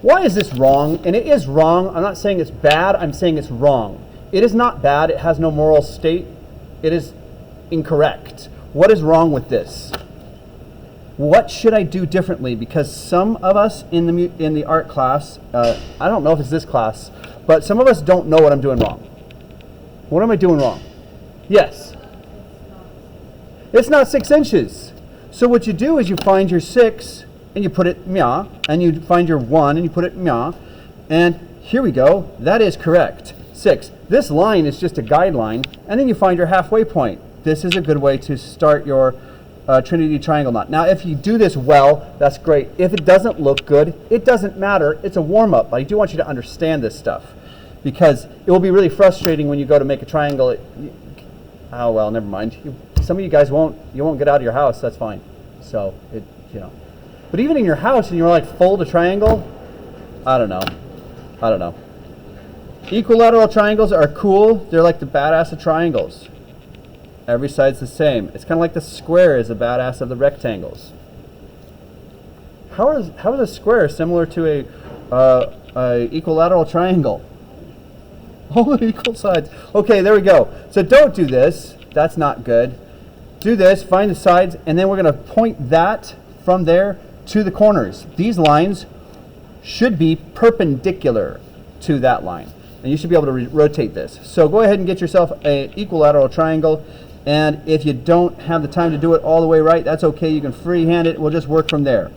Why is this wrong? And it is wrong. I'm not saying it's bad. I'm saying it's wrong. It is not bad. It has no moral state. It is incorrect. What is wrong with this? What should I do differently? Because some of us in the art class, I don't know if it's this class, but some of us don't know what I'm doing wrong. What am I doing wrong? Yes. It's not 6 inches. So what you do is you find your 6 and you put it mya, and you find your 1 and you put it mya, and here we go. That is correct. 6. This line is just a guideline, and then you find your halfway point. This is a good way to start your Trinity triangle knot. Now, if you do this well, that's great. If it doesn't look good, it doesn't matter. It's a warm-up. I do want you to understand this stuff, because it will be really frustrating when you go to make a triangle. Oh well, never mind. Some of you guys won't get out of your house. That's fine. So but even in your house, and you're like fold a triangle, I don't know. Equilateral triangles are cool. They're like the badass of triangles. Every side's the same. It's kind of like the square is the badass of the rectangles. How is a square similar to a equilateral triangle? All the equal sides. Okay, there we go. So don't do this. That's not good. Do this, find the sides, and then we're going to point that from there to the corners. These lines should be perpendicular to that line, and you should be able to rotate this. So go ahead and get yourself an equilateral triangle, and if you don't have the time to do it all the way right, that's okay. You can freehand it. We'll just work from there.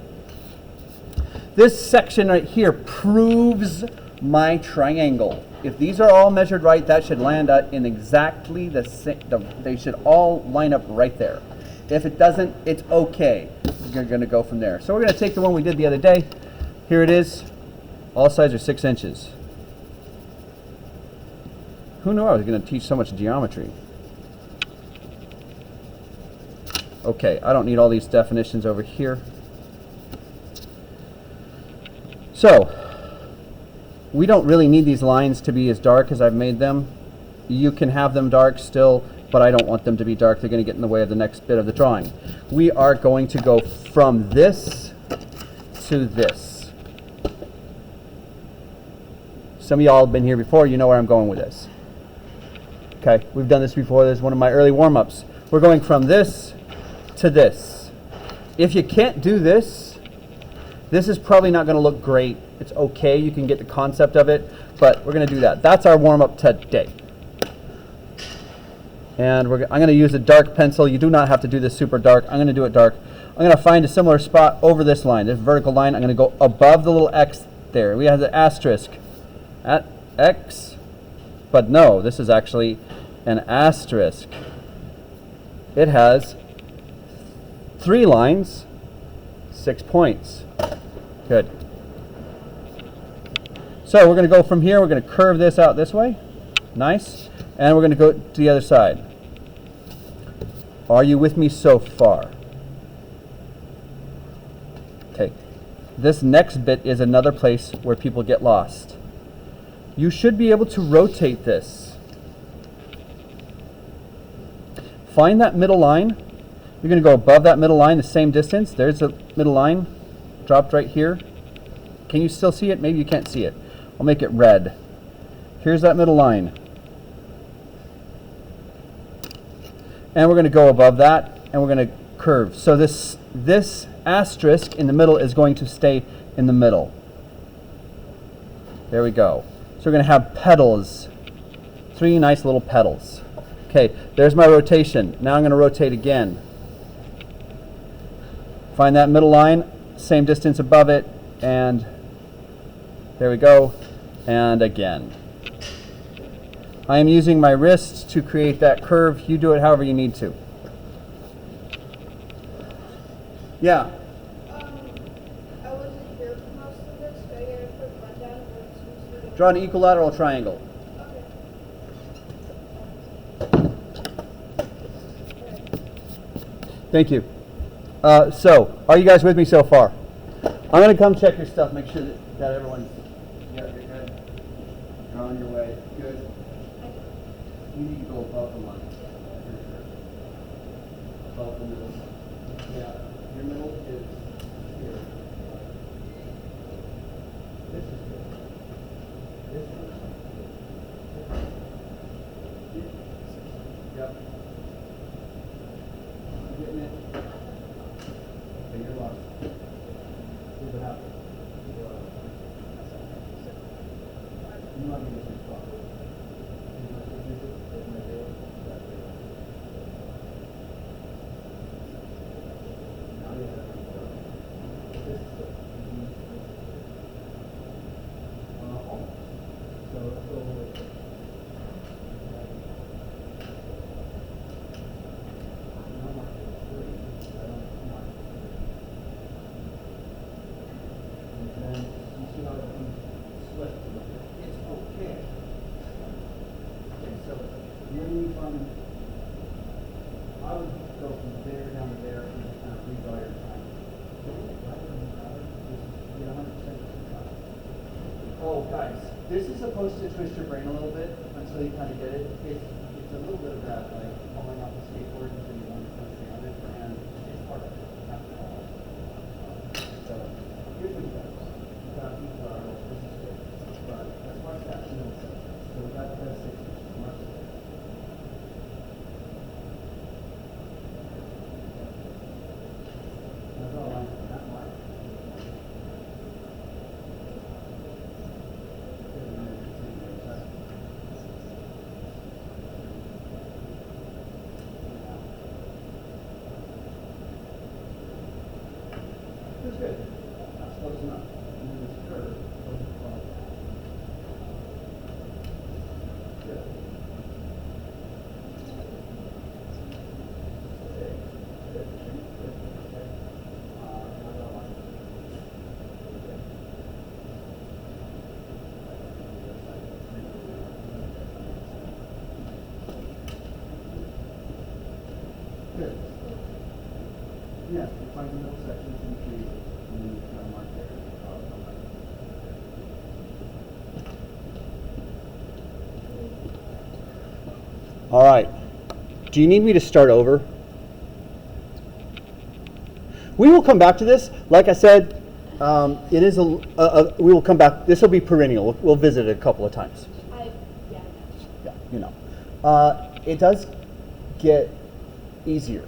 This section right here proves my triangle. If these are all measured right, that should land in exactly the same. They should all line up right there. If it doesn't, it's okay. You're going to go from there. So we're going to take the one we did the other day. Here it is. All sides are 6 inches. Who knew I was going to teach so much geometry? Okay, I don't need all these definitions over here. So, we don't really need these lines to be as dark as I've made them. You can have them dark still, but I don't want them to be dark. They're going to get in the way of the next bit of the drawing. We are going to go from this to this. Some of y'all have been here before. You know where I'm going with this. Okay, we've done this before. This is one of my early warm-ups. We're going from this to this. If you can't do this, this is probably not going to look great. It's okay. You can get the concept of it, but we're going to do that. That's our warm-up today. And I'm going to use a dark pencil. You do not have to do this super dark. I'm going to do it dark. I'm going to find a similar spot over this line, this vertical line. I'm going to go above the little X there. We have the asterisk at X, but no, this is actually an asterisk. It has 3 lines, 6 points. Good. So we're going to go from here. We're going to curve this out this way. Nice. And we're going to go to the other side. Are you with me so far? Okay. This next bit is another place where people get lost. You should be able to rotate this. Find that middle line. You're going to go above that middle line the same distance. There's the middle line. Dropped right here. Can you still see it? Maybe you can't see it. I'll make it red. Here's that middle line. And we're going to go above that, and we're going to curve. So this asterisk in the middle is going to stay in the middle. There we go. So we're going to have petals. 3 nice little petals. Okay, there's my rotation. Now I'm going to rotate again. Find that middle line, same distance above it, and there we go, and again. I am using my wrist to create that curve. You do it however you need to. Yeah? I wasn't here for most of this, so I get a quick rundown of what it's supposed to do. Draw an equilateral triangle. Thank you. So, are you guys with me so far? I'm going to come check your stuff, make sure that everyone's you're good. You're on your way. Good. You need to go above the line. Above the middle. Yeah. Your middle is here. This Oh, guys, this is supposed to twist your brain a little bit until you kind of get it. It's a little bit of that, like falling off the skateboard until you understand it, and it's part of it. After all. So here's what you got. You got this is good. But let's mark that in the middle section. So we got that 6 inches. Mark it there. That's all I'm doing, not mark. That's good. That's close enough. And then this curve goes above that. Good. Okay. Good. Good. Okay. Now that one. Okay. Good. Yeah, you find the middle sections and trees, and then you kind of mark there. All right. Do you need me to start over? We will come back to this. Like I said, it is we will come back. This will be perennial. We'll visit it a couple of times. Yeah, you know. It does get easier.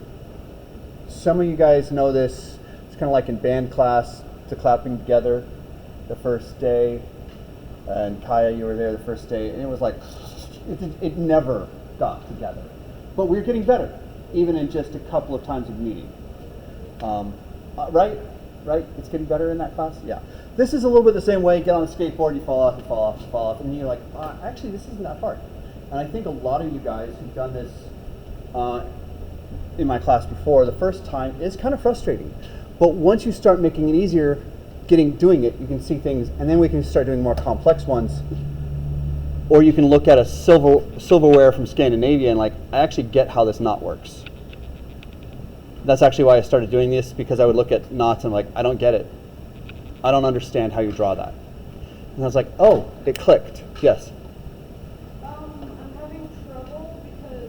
Some of you guys know this. It's kind of like in band class, the clapping together the first day. And Kaya, you were there the first day, and it was like, it never got together. But we're getting better, even in just a couple of times of meeting. Right? It's getting better in that class? Yeah. This is a little bit the same way. You get on a skateboard, you fall off, you fall off, you fall off, and you're like, actually, this isn't that hard. And I think a lot of you guys who've done this in my class before, the first time is kind of frustrating. But once you start making it easier, doing it, you can see things, and then we can start doing more complex ones. Or you can look at a silverware from Scandinavia and like, I actually get how this knot works. That's actually why I started doing this, because I would look at knots and like, I don't get it. I don't understand how you draw that. And I was like, oh, it clicked. Yes. I'm having trouble because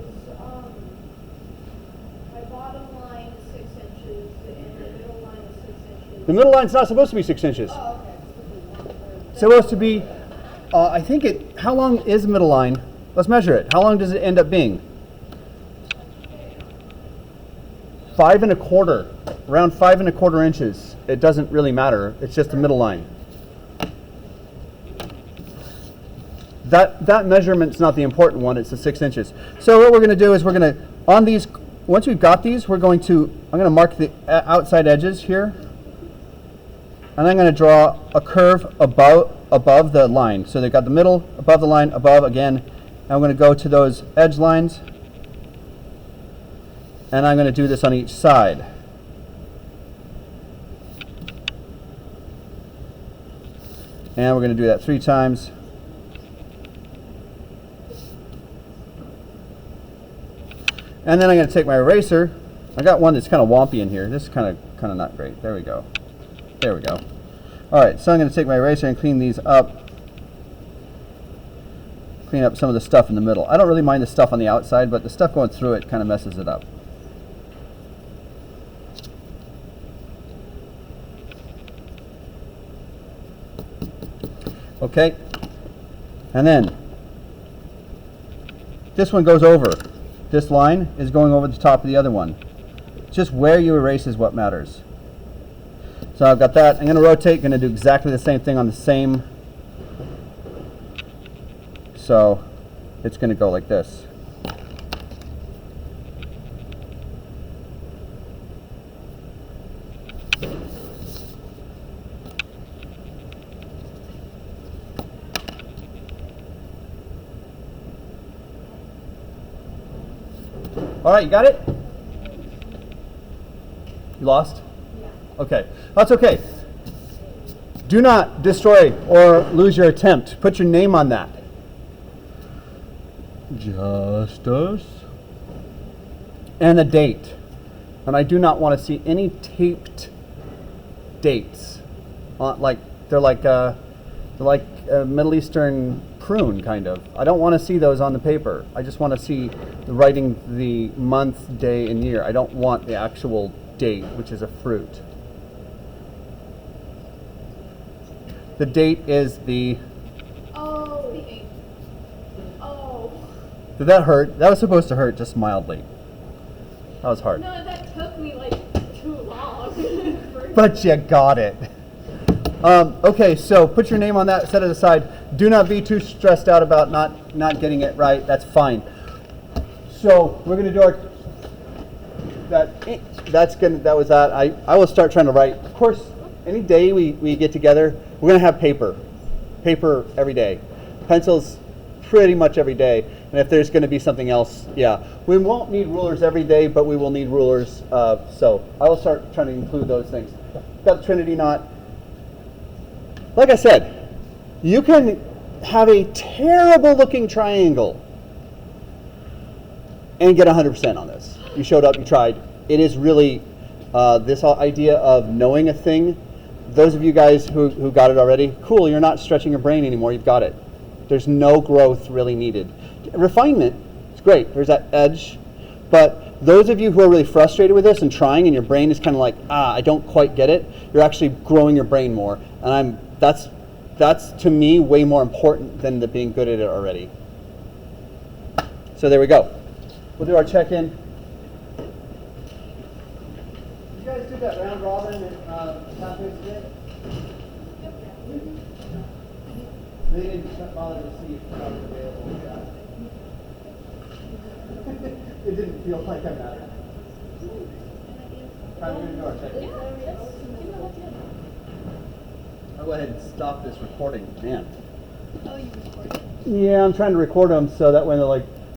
my bottom line is 6 inches and the middle line is 6 inches. The middle line's not supposed to be 6 inches. Oh, okay. It's supposed to be, I think how long is the middle line? Let's measure it. How long does it end up being? 5 1/4, around 5 1/4 inches. It doesn't really matter. It's just the middle line. That measurement's not the important one. It's the 6 inches. So what we're going to do is on these, once we've got these, I'm going to mark the outside edges here, and I'm going to draw a curve above the line. So they've got the middle, above the line, above again. And I'm going to go to those edge lines. And I'm going to do this on each side. And we're going to do that 3 times. And then I'm going to take my eraser. I got one that's kind of wompy in here. This is kind of not great. There we go. There we go. All right, so I'm going to take my eraser and clean these up. Clean up some of the stuff in the middle. I don't really mind the stuff on the outside, but the stuff going through it kind of messes it up. Okay, and then this one goes over. This line is going over the top of the other one. Just where you erase is what matters. So I've got that. I'm going to rotate, going to do exactly the same thing on the same. So it's going to go like this. All right, you got it? You lost? Yeah. Okay, that's okay. Do not destroy or lose your attempt. Put your name on that. Justice. And a date. And I do not want to see any taped dates. They're like a Middle Eastern prune, kind of. I don't want to see those on the paper. I just want to see the writing the month, day, and year. I don't want the actual date, which is a fruit. The date is the... Oh, the 8th. Oh. Did that hurt? That was supposed to hurt just mildly. That was hard. No, that took me like too long. But you got it. Okay, so put your name on that, set it aside. Do not be too stressed out about not getting it right. That's fine. So we're going to do our... That was that. I will start trying to write. Of course, any day we get together, we're going to have paper. Paper every day. Pencils pretty much every day. And if there's going to be something else, yeah. We won't need rulers every day, but we will need rulers. So I will start trying to include those things. Got the Trinity Knot. Like I said, you can have a terrible looking triangle and get 100% on this. You showed up, you tried. It is really this whole idea of knowing a thing. Those of you guys who got it already, cool, you're not stretching your brain anymore, you've got it. There's no growth really needed. Refinement is great, there's that edge. But those of you who are really frustrated with this and trying and your brain is kind of like, I don't quite get it, you're actually growing your brain more. And that's to me way more important than the being good at it already. So there we go. We'll do our check-in. Did you guys do that round robin at Pathways today? They didn't bother to see if I was available yet. It didn't feel like that mattered. Time to do our check-in. I'll go ahead and stop this recording. Man. Oh, you recorded? Yeah, I'm trying to record them so that when they're like